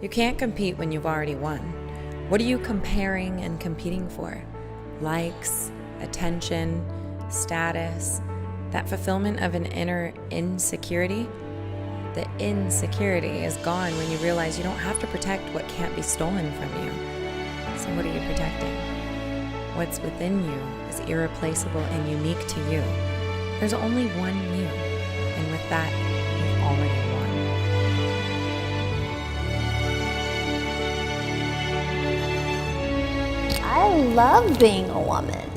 You can't compete when you've already won. What are you comparing and competing for? Likes, attention, status, that fulfillment of an inner insecurity? The insecurity is gone when you realize you don't have to protect what can't be stolen from you. So what are you protecting? What's within you is irreplaceable and unique to you. There's only one you, and with that, you've already won. I love being a woman.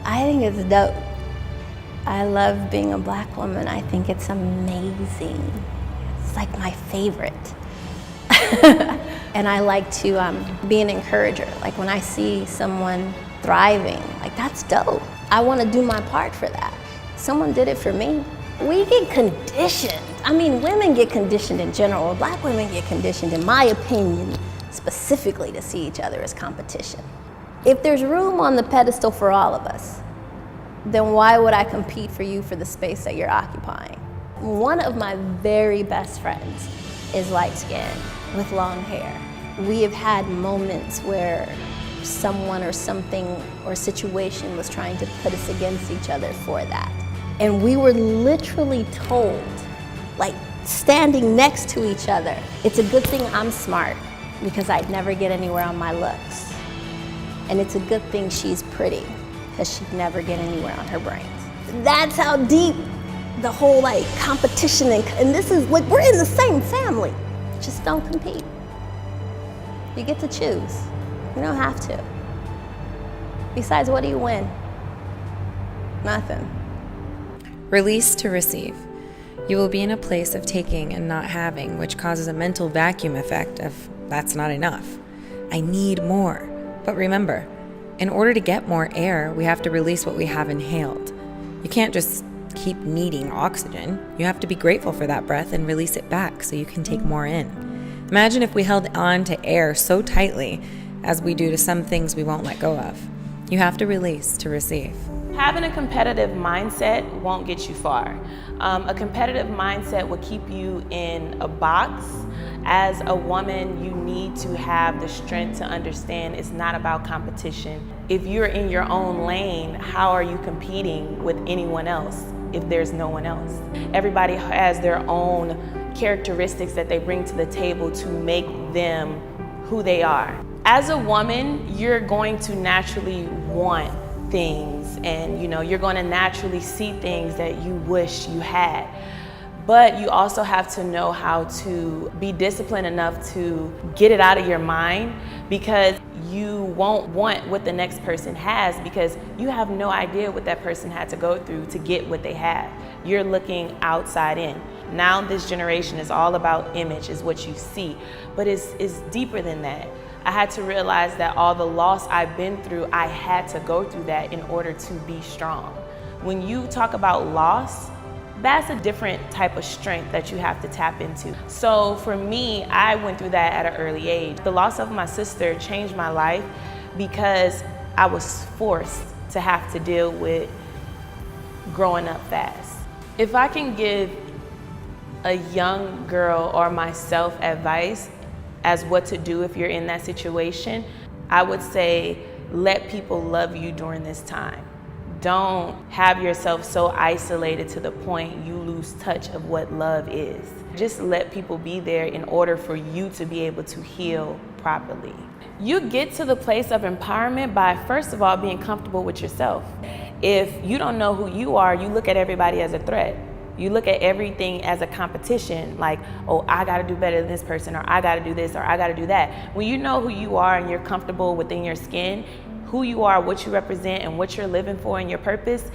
I think it's dope. I love being a Black woman. I think it's amazing. It's like my favorite. And I like to be an encourager. Like when I see someone thriving, like that's dope. I want to do my part for that. Someone did it for me. We get conditioned. I mean, women get conditioned in general. Black women get conditioned, in my opinion, specifically to see each other as competition. If there's room on the pedestal for all of us, then why would I compete for you for the space that you're occupying? One of my very best friends is light-skinned with long hair. We have had moments where someone or something or situation was trying to put us against each other for that. And we were literally told, like standing next to each other, it's a good thing I'm smart because I'd never get anywhere on my looks. And it's a good thing she's pretty because she'd never get anywhere on her brains. That's how deep the whole like competition and this is like, we're in the same family. Just don't compete. You get to choose. You don't have to. Besides, what do you win? Nothing. Release to receive. You will be in a place of taking and not having, which causes a mental vacuum effect of, that's not enough. I need more. But remember, in order to get more air, we have to release what we have inhaled. You can't just keep needing oxygen. You have to be grateful for that breath and release it back so you can take more in. Imagine if we held on to air so tightly as we do to some things we won't let go of. You have to release to receive. Having a competitive mindset won't get you far. A competitive mindset will keep you in a box. As a woman, you need to have the strength to understand it's not about competition. If you're in your own lane, how are you competing with anyone else if there's no one else? Everybody has their own characteristics that they bring to the table to make them who they are. As a woman, you're going to naturally want things and you're going to naturally see things that you wish you had. But you also have to know how to be disciplined enough to get it out of your mind, because you won't want what the next person has because you have no idea what that person had to go through to get what they have. You're looking outside in. Now this generation is all about image, is what you see, but it's deeper than that. I had to realize that all the loss I've been through, I had to go through that in order to be strong. When you talk about loss, that's a different type of strength that you have to tap into. So for me, I went through that at an early age. The loss of my sister changed my life because I was forced to have to deal with growing up fast. If I can give a young girl or myself advice as what to do if you're in that situation, I would say let people love you during this time. Don't have yourself so isolated to the point you lose touch of what love is. Just let people be there in order for you to be able to heal properly. You get to the place of empowerment by, first of all, being comfortable with yourself. If you don't know who you are, you look at everybody as a threat. You look at everything as a competition, like, oh, I gotta do better than this person, or I gotta do this, or I gotta do that. When you know who you are and you're comfortable within your skin, who you are, what you represent, and what you're living for and your purpose,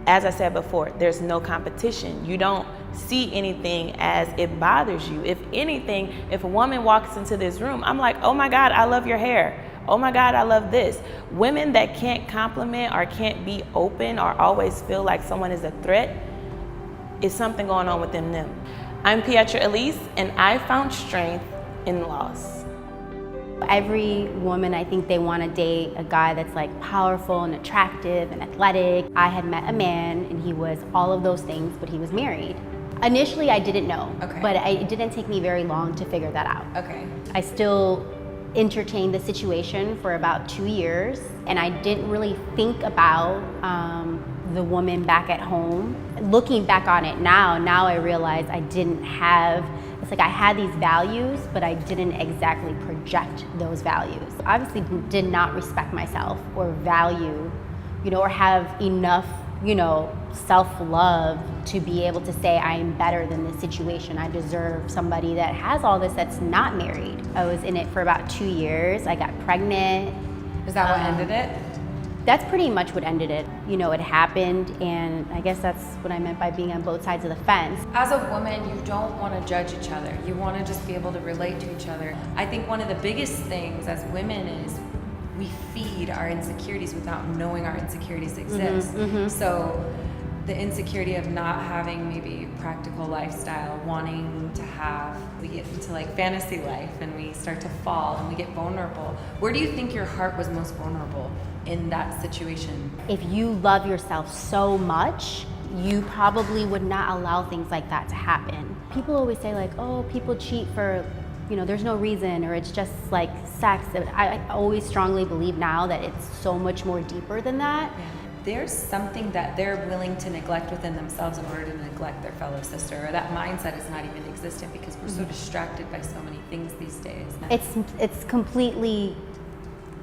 as I said before, there's no competition. You don't see anything as it bothers you. If anything, if a woman walks into this room, I'm like, oh my God, I love your hair. Oh my God, I love this. Women that can't compliment or can't be open or always feel like someone is a threat, is something going on within them. I'm Pietra Elise, and I found strength in loss. Every woman, I think they want to date a guy that's like powerful and attractive and athletic. I had met a man and he was all of those things, but he was married. Initially, I didn't know, Okay. but it didn't take me very long to figure that out. Okay. I still entertained the situation for about 2 years, and I didn't really think about the woman back at home. Looking back on it now I realize I didn't have, it's like I had these values, but I didn't exactly project those values. Obviously did not respect myself or value, or have enough, self-love to be able to say I am better than this situation. I deserve somebody that has all this that's not married. I was in it for about 2 years. I got pregnant. Is that what ended it? That's pretty much what ended it. It happened, and I guess that's what I meant by being on both sides of the fence. As a woman, you don't want to judge each other. You want to just be able to relate to each other. I think one of the biggest things as women is we feed our insecurities without knowing our insecurities exist. So the insecurity of not having maybe practical lifestyle, wanting to have, we get into like fantasy life and we start to fall and we get vulnerable. Where do you think your heart was most vulnerable in that situation? If you love yourself so much, you probably would not allow things like that to happen. People always say like, oh, people cheat for, there's no reason, or it's just like sex. I always strongly believe now that it's so much more deeper than that. Yeah. There's something that they're willing to neglect within themselves in order to neglect their fellow sister, or that mindset is not even existent because we're so distracted by so many things these days. It's completely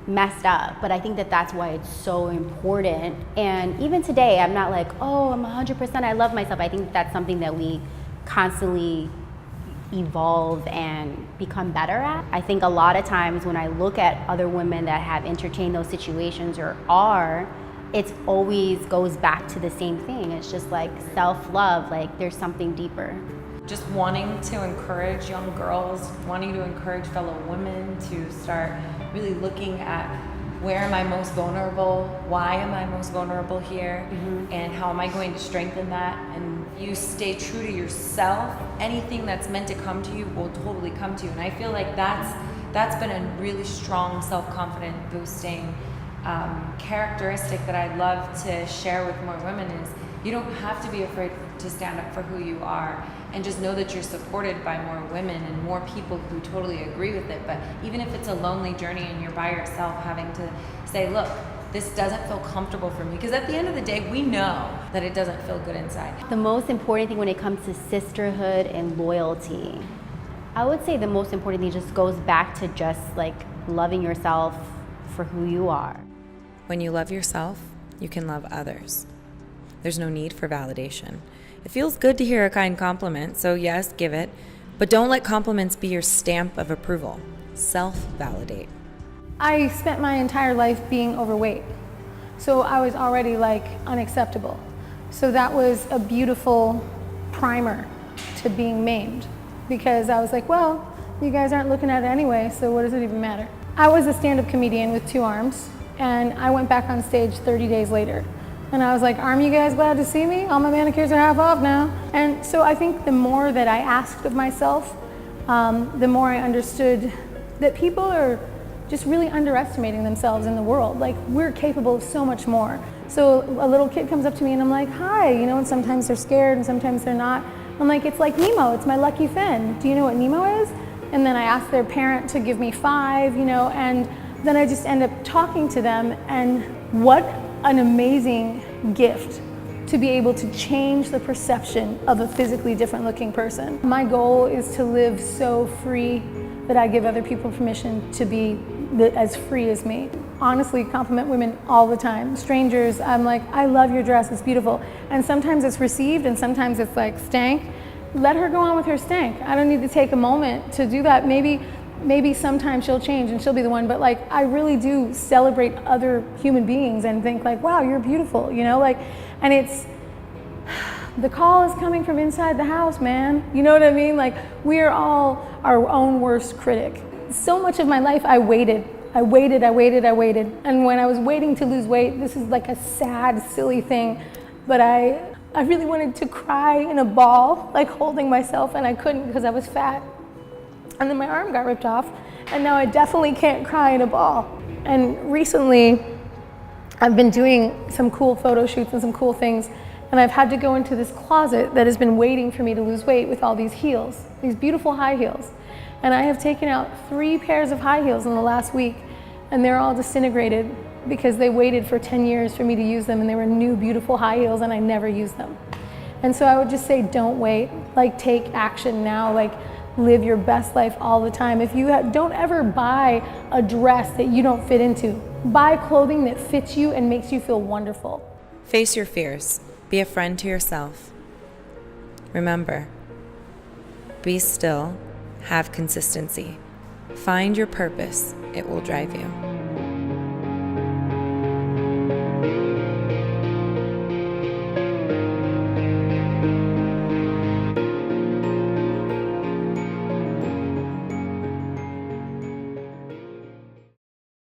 messed up, but I think that that's why it's so important. And even today, I'm not like, oh, I'm 100%, I love myself. I think that's something that we constantly evolve and become better at. I think a lot of times when I look at other women that have entertained those situations or are, it always goes back to the same thing. It's just like self-love, like there's something deeper. Just wanting to encourage young girls, wanting to encourage fellow women to start really looking at where am I most vulnerable, why am I most vulnerable here, and how am I going to strengthen that. And you stay true to yourself, anything that's meant to come to you will totally come to you. And I feel like that's been a really strong self-confidence boosting characteristic that I'd love to share with more women is you don't have to be afraid to stand up for who you are, and just know that you're supported by more women and more people who totally agree with it. But even if it's a lonely journey and you're by yourself, having to say, look, this doesn't feel comfortable for me, because at the end of the day we know that it doesn't feel good inside. The most important thing when it comes to sisterhood and loyalty, I would say the most important thing just goes back to just like loving yourself for who you are. When you love yourself, you can love others. There's no need for validation. It feels good to hear a kind compliment, so yes, give it, but don't let compliments be your stamp of approval. Self-validate. I spent my entire life being overweight, so I was already like unacceptable. So that was a beautiful primer to being maimed, because I was like, well, you guys aren't looking at it anyway, so what does it even matter? I was a stand-up comedian with 2 arms, and I went back on stage 30 days later. And I was like, aren't you guys glad to see me? All my manicures are half off now. And so I think the more that I asked of myself, the more I understood that people are just really underestimating themselves in the world. Like, we're capable of so much more. So a little kid comes up to me and I'm like, hi, and sometimes they're scared and sometimes they're not. I'm like, it's like Nemo, it's my lucky fin. Do you know what Nemo is? And then I ask their parent to give me 5, and then I just end up talking to them, and what an amazing gift to be able to change the perception of a physically different looking person. My goal is to live so free that I give other people permission to be as free as me. Honestly, compliment women all the time. Strangers, I'm like, I love your dress, it's beautiful. And sometimes it's received and sometimes it's like, stank. Let her go on with her stank. I don't need to take a moment to do that. Maybe sometime she'll change and she'll be the one, but like, I really do celebrate other human beings and think like, wow, you're beautiful, and it's, the call is coming from inside the house, man. You know what I mean? Like, we are all our own worst critic. So much of my life, I waited. And when I was waiting to lose weight, this is like a sad, silly thing, but I really wanted to cry in a ball, like holding myself, and I couldn't because I was fat. And then my arm got ripped off, and now I definitely can't cry in a ball. And recently, I've been doing some cool photo shoots and some cool things, And I've had to go into this closet that has been waiting for me to lose weight with all these heels, these beautiful high heels. And I have taken out 3 pairs of high heels in the last week, and they're all disintegrated because they waited for 10 years for me to use them, and they were new, beautiful high heels, and I never used them. And so I would just say, don't wait. Like, take action now. Like, live your best life all the time. If you don't ever buy a dress that you don't fit into. Buy clothing that fits you and makes you feel wonderful. Face your fears. Be a friend to yourself. Remember, be still, have consistency. Find your purpose. It will drive you.